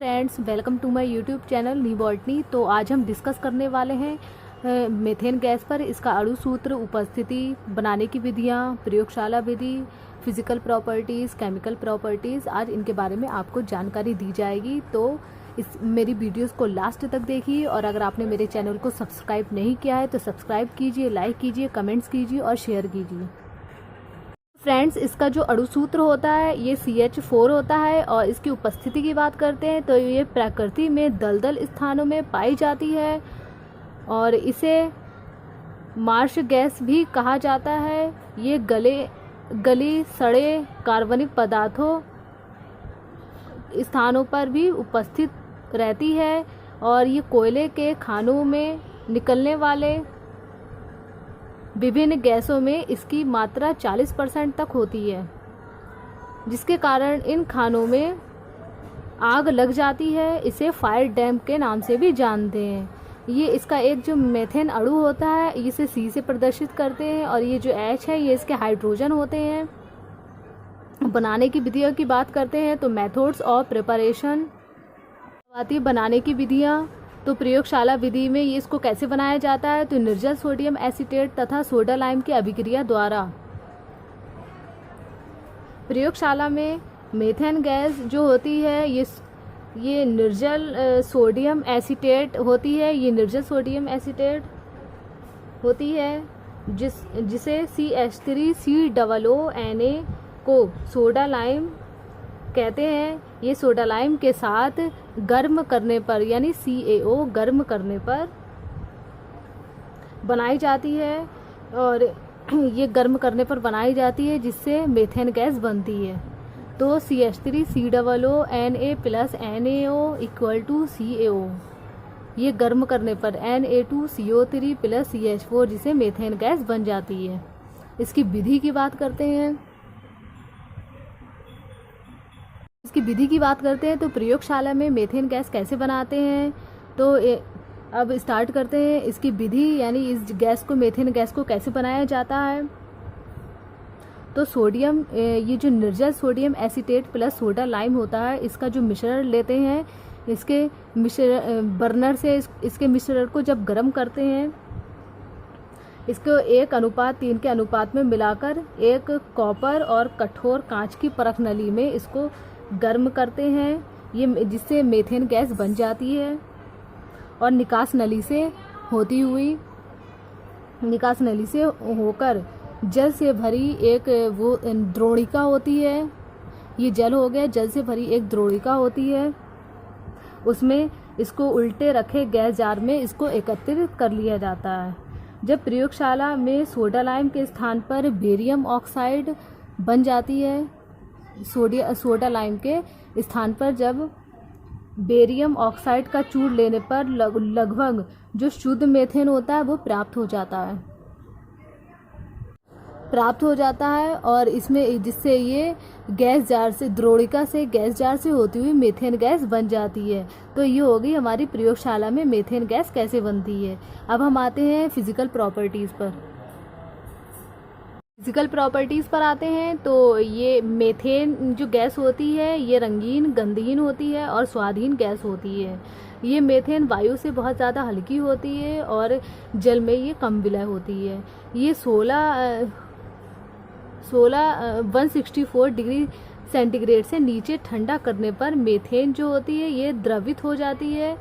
Friends, welcome to my YouTube channel नी botany. तो आज हम डिस्कस करने वाले हैं मीथेन गैस पर, इसका अणु सूत्र, उपस्थिति, बनाने की विधियां, प्रयोगशाला विधि, फिजिकल प्रॉपर्टीज़, केमिकल प्रॉपर्टीज़। आज इनके बारे में आपको जानकारी दी जाएगी। तो इस मेरी वीडियोस को लास्ट तक देखिए, और अगर आपने मेरे चैनल को सब्सक्राइब नहीं किया है तो सब्सक्राइब कीजिए, लाइक कीजिए, कमेंट्स कीजिए और शेयर कीजिए। फ्रेंड्स, इसका जो अणु सूत्र होता है ये CH4 होता है। और इसकी उपस्थिति की बात करते हैं तो ये प्रकृति में दलदल स्थानों में पाई जाती है और इसे मार्श गैस भी कहा जाता है। ये गली सड़े कार्बनिक पदार्थों स्थानों पर भी उपस्थित रहती है और ये कोयले के खानों में निकलने वाले विभिन्न गैसों में इसकी मात्रा 40% तक होती है, जिसके कारण इन खानों में आग लग जाती है। इसे फायर डैम के नाम से भी जानते हैं। ये इसका एक जो मीथेन अणु होता है इसे C से प्रदर्शित करते हैं और ये जो H है ये इसके हाइड्रोजन होते हैं। बनाने की विधियों की बात करते हैं तो मेथड्स ऑफ प्रिपरेशन आती है। बनाने की विधियाँ तो प्रयोगशाला विधि में ये इसको कैसे बनाया जाता है तो निर्जल सोडियम एसीटेट तथा सोडा लाइम की अभिक्रिया द्वारा। प्रयोगशाला में मीथेन गैस जो होती है ये निर्जल सोडियम एसीटेट होती है। ये निर्जल सोडियम एसीटेट होती है जिसे CH3COO को सोडा लाइम कहते हैं। ये सोडा लाइम के साथ गर्म करने पर यानी CaO गर्म करने पर बनाई जाती है और ये गर्म करने पर बनाई जाती है जिससे मीथेन गैस बनती है। तो CH3COO Na + NaO = CaO। ये गर्म करने पर Na2CO3 + CH4 जिसे मीथेन गैस बन जाती है। इसकी विधि की बात करते हैं। तो प्रयोगशाला में मीथेन गैस कैसे बनाते हैं तो अब स्टार्ट करते हैं इसकी विधि, यानी इस गैस को, मीथेन गैस को कैसे बनाया जाता है। तो सोडियम, ये जो निर्जल sodium acetate plus soda lime होता है इसका जो मिश्रण लेते हैं, इसके बर्नर से इसके मिश्रण को जब गर्म करते हैं, इसको 1:3 के अनुपात में मिलाकर एक कॉपर और कठोर कांच की परख नली में इसको गर्म करते हैं, ये जिससे मीथेन गैस बन जाती है। और निकास नली से होकर जल से भरी एक वो द्रोणिका होती है। ये जल हो गया, जल से भरी एक द्रोणिका होती है, उसमें इसको उल्टे रखे गैस जार में इसको एकत्रित कर लिया जाता है। जब प्रयोगशाला में सोडा लाइम के स्थान पर बेरियम ऑक्साइड बन जाती है, सोडा लाइम के स्थान पर जब बेरियम ऑक्साइड का चूर्ण लेने पर लगभग जो शुद्ध मीथेन होता है वो प्राप्त हो जाता है और इसमें जिससे ये गैस जार से, द्रोणिका से, गैस जार से होती हुई मीथेन गैस बन जाती है। तो ये हो गई हमारी प्रयोगशाला में मीथेन गैस कैसे बनती है। अब हम आते हैं फिजिकल प्रॉपर्टीज़ पर आते हैं तो ये मीथेन जो गैस होती है ये रंगीन, गंधहीन होती है और स्वादहीन गैस होती है। ये मीथेन वायु से बहुत ज़्यादा हल्की होती है और जल में ये कम विलय होती है। ये 164 डिग्री सेंटीग्रेड से नीचे ठंडा करने पर मीथेन जो होती है ये द्रवित हो जाती है।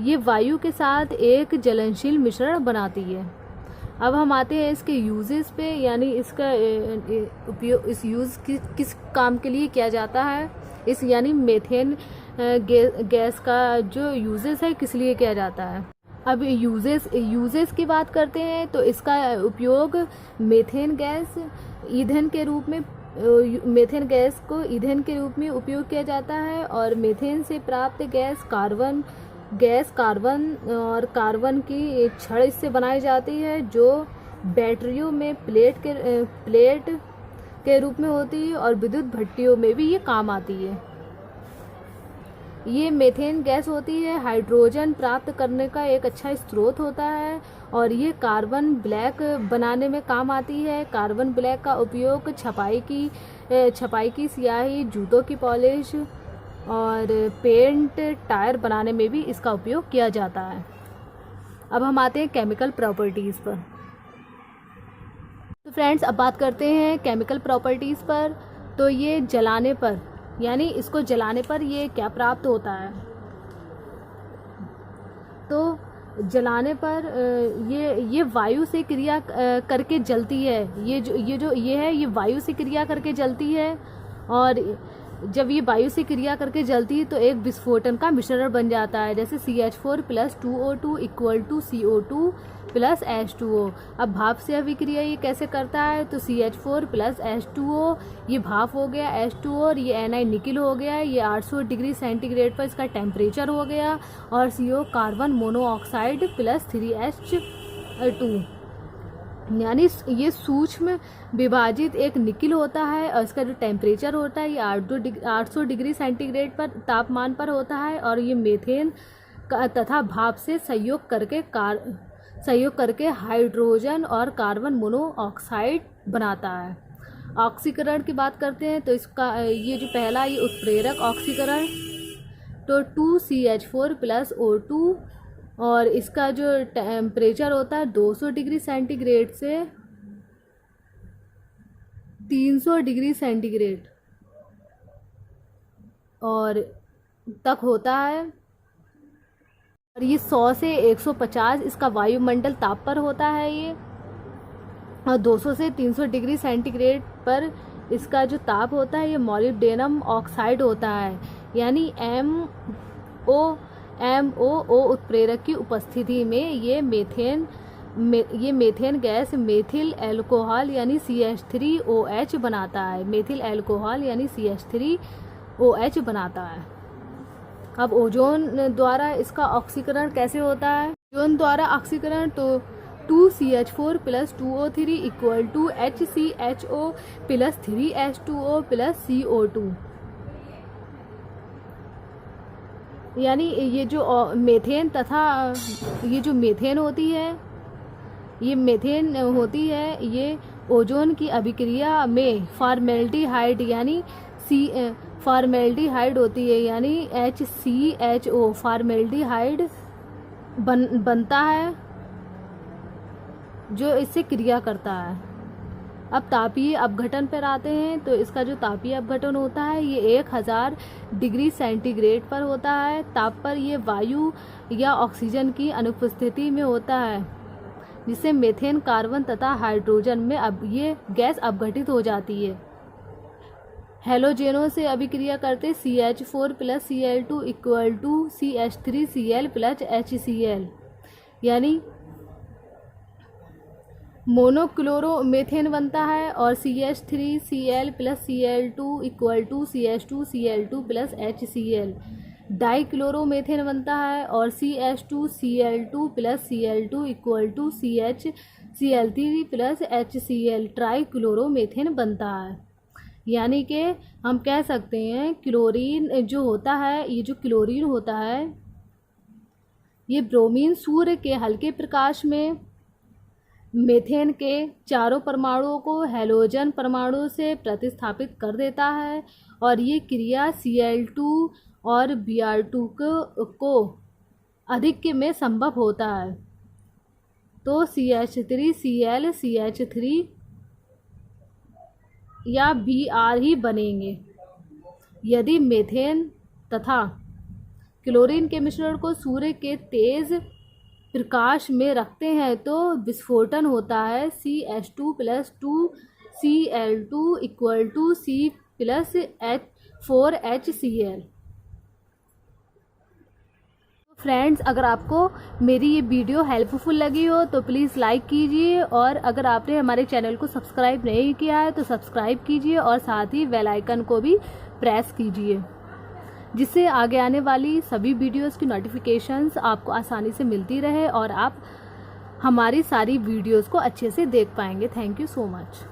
ये वायु के साथ एक ज्वलनशील मिश्रण बनाती है। अब हम आते हैं इसके यूजेस पे, यानी इसका उपयोग, इस यूज़ किस काम के लिए किया जाता है, इस यानी मीथेन गैस का जो यूजेस है किस लिए किया जाता है। अब यूजेस की बात करते हैं तो इसका उपयोग मीथेन गैस को ईंधन के रूप में उपयोग किया जाता है। और मीथेन से प्राप्त गैस कार्बन और कार्बन की छड़ इससे बनाई जाती है जो बैटरियों में प्लेट के रूप में होती है और विद्युत भट्टियों में भी ये काम आती है। ये मीथेन गैस होती है हाइड्रोजन प्राप्त करने का एक अच्छा स्रोत होता है और ये कार्बन ब्लैक बनाने में काम आती है। कार्बन ब्लैक का उपयोग छपाई की स्याही, जूतों की पॉलिश और पेंट टायर बनाने में भी इसका उपयोग किया जाता है। अब हम आते हैं केमिकल प्रॉपर्टीज़ पर। तो फ्रेंड्स, अब बात करते हैं केमिकल प्रॉपर्टीज़ पर। तो ये जलाने पर, यानी इसको जलाने पर ये क्या प्राप्त होता है। तो जलाने पर ये वायु से क्रिया करके जलती है। ये वायु से क्रिया करके जलती है, और जब ये वायु से क्रिया करके जलती है तो एक विस्फोटन का मिश्रण बन जाता है, जैसे CH4 + 2O2 = CO2 + H2O। अब भाप से अभिक्रिया ये कैसे करता है, तो CH4 + H2O, ये भाप हो गया H2O, और ये Ni निकिल हो गया, ये 800 डिग्री सेंटीग्रेड पर इसका टेम्परेचर हो गया, और CO कार्बन मोनोऑक्साइड + 3H2, यानी ये सूक्ष्म विभाजित एक निकिल होता है, और इसका जो टेम्परेचर होता है ये 800 डिग्री सेंटीग्रेड पर तापमान पर होता है, और ये मीथेन तथा भाप से सहयोग करके हाइड्रोजन और कार्बन मोनोऑक्साइड बनाता है। ऑक्सीकरण की बात करते हैं तो इसका ये जो पहला ये उत्प्रेरक ऑक्सीकरण, तो 2CH4 + O2, और इसका जो टेम्परेचर होता है 200 डिग्री सेंटीग्रेड से 300 डिग्री सेंटीग्रेड और तक होता है, और ये 100 से 150 इसका वायुमंडल ताप पर होता है ये, और 200 से 300 डिग्री सेंटीग्रेड पर इसका जो ताप होता है ये मॉलिब्डेनम ऑक्साइड होता है, यानी MOO उत्प्रेरक की उपस्थिति में ये मेथेन गैस मेथिल अल्कोहल यानी CH3OH बनाता है। मेथिल अल्कोहल यानी CH3OH बनाता है। अब ओजोन द्वारा इसका ऑक्सीकरण कैसे होता है। ओजोन द्वारा ऑक्सीकरण, तो 2CH4 + 2O3 = HCHO + 3H2O + CO2, यानी ये जो मेथेन तथा ये जो मेथेन होती है ये ओजोन की अभिक्रिया में फॉर्मेल्डिहाइड यानी फॉर्मेल्डिहाइड होती है, यानी HCHO फॉर्मेल्डिहाइड बनता है जो इससे क्रिया करता है। अब तापीय अपघटन पर आते हैं, तो इसका जो तापीय अपघटन होता है ये 1000 डिग्री सेंटीग्रेड पर होता है। ताप पर ये वायु या ऑक्सीजन की अनुपस्थिति में होता है, जिससे मीथेन, कार्बन तथा हाइड्रोजन में अब ये गैस अपघटित हो जाती है। हैलोजेनों से अभिक्रिया करते CH4 + Cl2 = CH3Cl + HCl, यानी मोनोक्लोरोमेथेन बनता है, और CH3Cl + Cl2 = CH2Cl2 + HCl। Dichloromethane बनता है, और CH2Cl2 + Cl2 = CHCl3 + HCl। Trichloromethane बनता है, यानी कि हम कह सकते हैं क्लोरीन जो होता है, ये जो क्लोरीन होता है ये ब्रोमीन सूर्य के हल्के प्रकाश में मीथेन के चारों परमाणुओं को हैलोजन परमाणु से प्रतिस्थापित कर देता है, और ये क्रिया Cl2 और Br2 को अधिक में संभव होता है, तो CH3Cl CH3 या Br ही बनेंगे। यदि मीथेन तथा क्लोरीन के मिश्रण को सूर्य के तेज प्रकाश में रखते हैं तो विस्फोटन होता है CH2 + 2Cl2 = C + 4HCl। Friends, अगर आपको मेरी ये वीडियो हेल्पफुल लगी हो तो प्लीज़ लाइक कीजिए, और अगर आपने हमारे चैनल को सब्सक्राइब नहीं किया है तो सब्सक्राइब कीजिए, और साथ ही बेल आइकन को भी प्रेस कीजिए, जिससे आगे आने वाली सभी वीडियोस की नोटिफिकेशंस आपको आसानी से मिलती रहे और आप हमारी सारी वीडियोस को अच्छे से देख पाएंगे। Thank you so much.